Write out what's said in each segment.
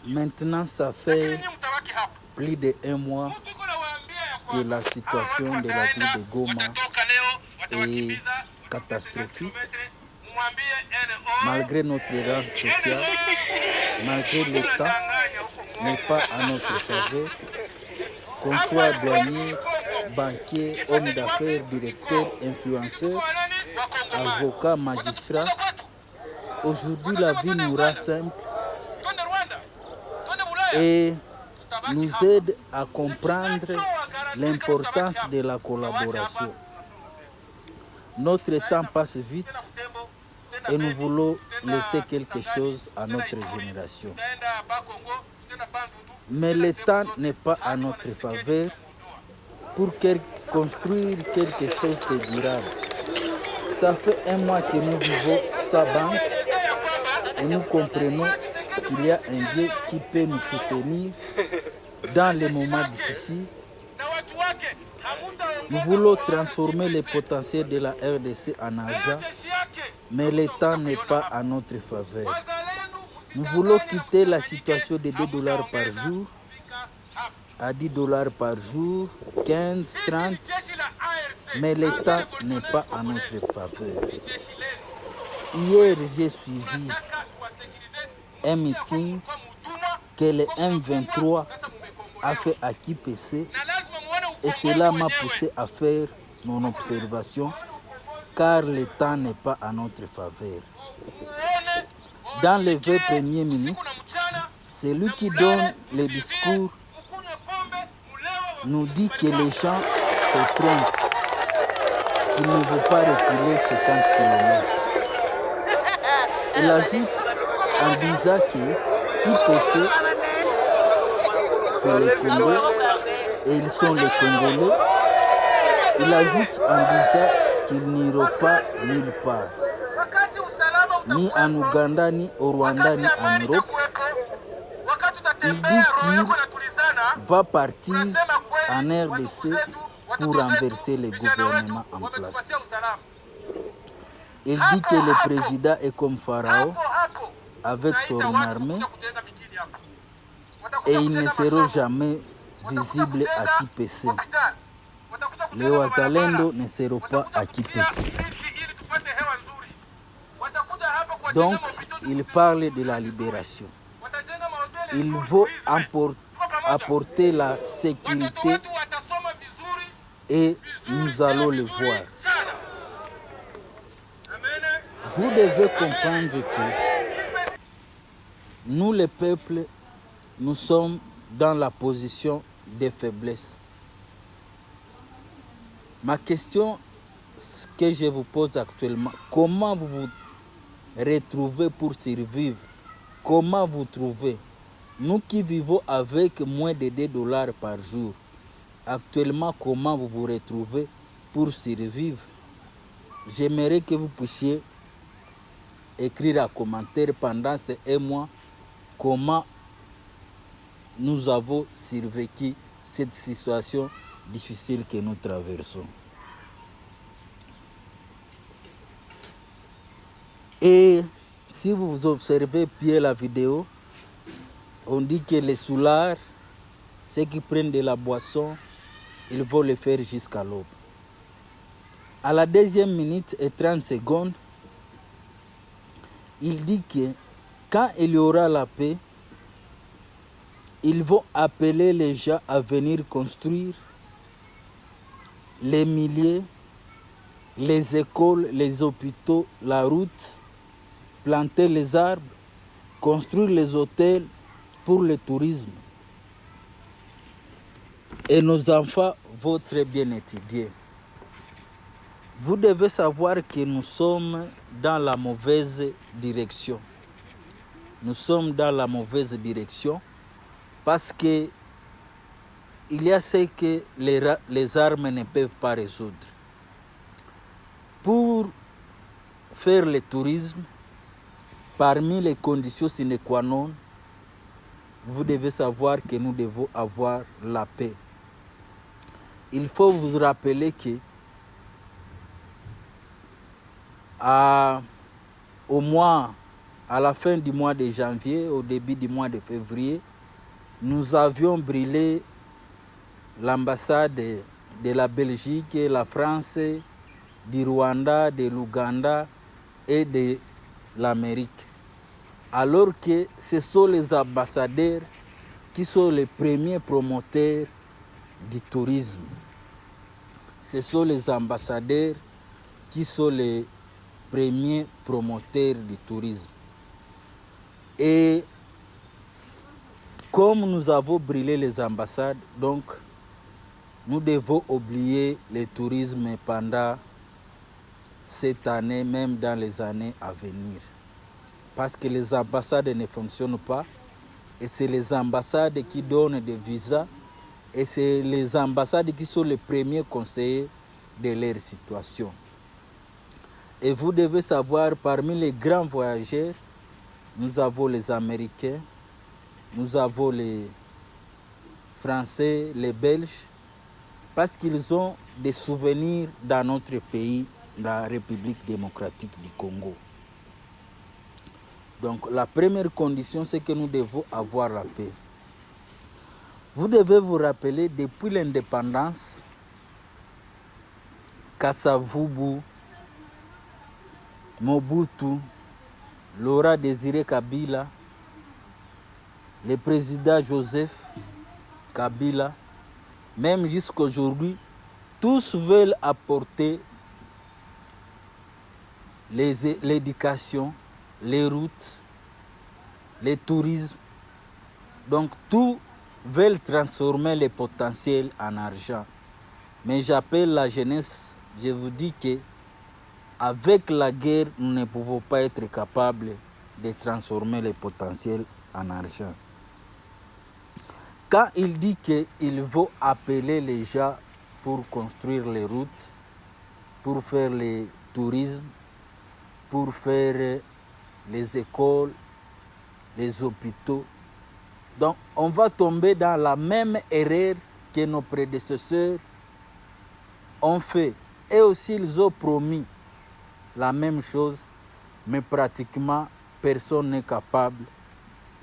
Maintenant, ça fait plus d'1 mois que la situation de la ville de Goma est catastrophique. Malgré notre rang social, malgré l'État n'est pas à notre faveur, qu'on soit douanier, banquier, homme d'affaires, directeur, influenceur, avocat, magistrat, aujourd'hui la vie nous rend simple et nous aide à comprendre l'importance de la collaboration. Notre temps passe vite et nous voulons laisser quelque chose à notre génération. Mais le temps n'est pas à notre faveur pour construire quelque chose de durable. Ça fait 1 mois que nous vivons sans banque et nous comprenons qu'il y a un bien qui peut nous soutenir dans les moments difficiles. Nous voulons transformer le potentiel de la RDC en argent, mais le temps n'est pas à notre faveur. Nous voulons quitter la situation de $2 par jour à $10 par jour, 15, 30, mais le temps n'est pas à notre faveur. Hier, j'ai suivi un meeting que le M23 a fait à Kipese et cela m'a poussé à faire mon observation car le temps n'est pas à notre faveur. Dans les 20 premières minutes, celui qui donne le discours nous dit que les gens se trompent, qu'il ne veut pas reculer 50 km. Il ajoute en disant que Kipese, c'est le Congo et ils sont les Congolais. Il ajoute en disant qu'ils n'iront pas nulle part, ni en Ouganda, ni au Rwanda, ni en Europe. Il dit qu'il va partir en RDC pour renverser le gouvernement en place. Il dit que le président est comme Pharaon avec son armée et ils ne seront jamais visibles à Kipese. Les Wazalendo ne seront pas à Kipese. Donc, il parle de la libération. Il veut apporter la sécurité et nous allons le voir. Vous devez comprendre que nous, les peuples, nous sommes dans la position de faiblesse. Ma question que je vous pose actuellement, comment vous vous retrouvez pour survivre? Comment vous trouvez? Nous qui vivons avec moins de $2 par jour, actuellement, comment vous vous retrouvez pour survivre? J'aimerais que vous puissiez écrire un commentaire pendant ces 1 mois comment nous avons survécu cette situation difficile que nous traversons. Et si vous observez bien la vidéo, on dit que les soulards, ceux qui prennent de la boisson, ils vont le faire jusqu'à l'aube. À la 2e minute et 30 secondes, il dit que quand il y aura la paix, ils vont appeler les gens à venir construire les milliers, les écoles, les hôpitaux, la route, planter les arbres, construire les hôtels pour le tourisme. Et nos enfants vont très bien étudier. Vous devez savoir que nous sommes dans la mauvaise direction. Nous sommes dans la mauvaise direction parce que il y a ce que les armes ne peuvent pas résoudre. Pour faire le tourisme, parmi les conditions sine qua non, vous devez savoir que nous devons avoir la paix. Il faut vous rappeler que au mois à la fin du mois de janvier, au début du mois de février, nous avions brûlé l'ambassade de la Belgique, la France, du Rwanda, de l'Ouganda et de l'Amérique. Alors que ce sont les ambassadeurs qui sont les premiers promoteurs du tourisme. Ce sont les ambassadeurs qui sont les premiers promoteurs du tourisme. Et comme nous avons brûlé les ambassades, donc nous devons oublier le tourisme pendant cette année, même dans les années à venir. Parce que les ambassades ne fonctionnent pas et c'est les ambassades qui donnent des visas et c'est les ambassades qui sont les premiers conseillers de leur situation. Et vous devez savoir, parmi les grands voyageurs, nous avons les Américains, nous avons les Français, les Belges, parce qu'ils ont des souvenirs dans notre pays, la République démocratique du Congo. Donc la première condition, c'est que nous devons avoir la paix. Vous devez vous rappeler, depuis l'indépendance, Kasavubu, Mobutu, Laurent Désiré Kabila, le président Joseph Kabila, même jusqu'à aujourd'hui, tous veulent apporter l'éducation, les routes, le tourisme. Donc, tout veulent transformer le potentiel en argent. Mais j'appelle la jeunesse, je vous dis que avec la guerre, nous ne pouvons pas être capables de transformer le potentiel en argent. Quand il dit qu'il faut appeler les gens pour construire les routes, pour faire le tourisme, pour faire les écoles, les hôpitaux, donc on va tomber dans la même erreur que nos prédécesseurs ont fait. Et aussi ils ont promis la même chose, mais pratiquement personne n'est capable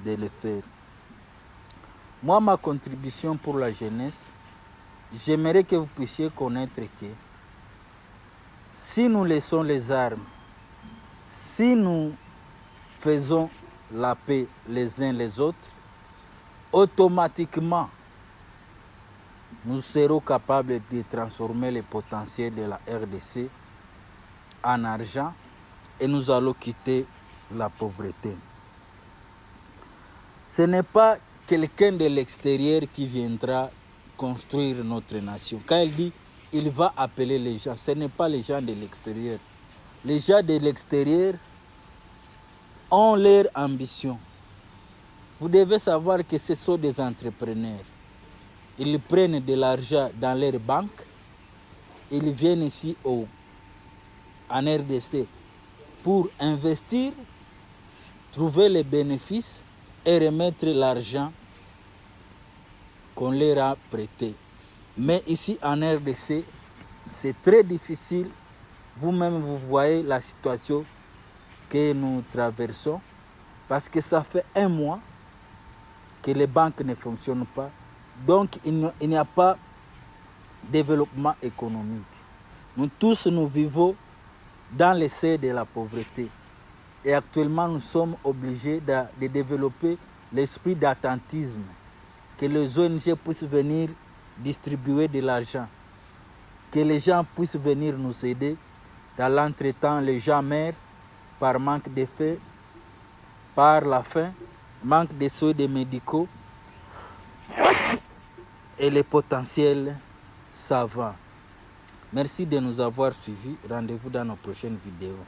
de le faire. Moi, ma contribution pour la jeunesse, j'aimerais que vous puissiez connaître que si nous laissons les armes, si nous faisons la paix les uns les autres, automatiquement, nous serons capables de transformer le potentiel de la RDC en argent et nous allons quitter la pauvreté. Ce n'est pas quelqu'un de l'extérieur qui viendra construire notre nation. Quand il dit il va appeler les gens, ce n'est pas les gens de l'extérieur. Les gens de l'extérieur ont leur ambition. Vous devez savoir que ce sont des entrepreneurs. Ils prennent de l'argent dans leur banque, ils viennent ici en RDC pour investir, trouver les bénéfices et remettre l'argent qu'on leur a prêté. Mais ici en RDC, c'est très difficile. Vous-même, vous voyez la situation que nous traversons parce que ça fait 1 mois que les banques ne fonctionnent pas. Donc, il n'y a pas de développement économique. Nous tous, nous vivons dans le seuil de la pauvreté. Et actuellement, nous sommes obligés de développer l'esprit d'attentisme, que les ONG puissent venir distribuer de l'argent, que les gens puissent venir nous aider. Dans l'entretemps, les gens meurent par manque de faim, par la faim, manque de soins médicaux et les potentiels savants. Merci de nous avoir suivis. Rendez-vous dans nos prochaines vidéos.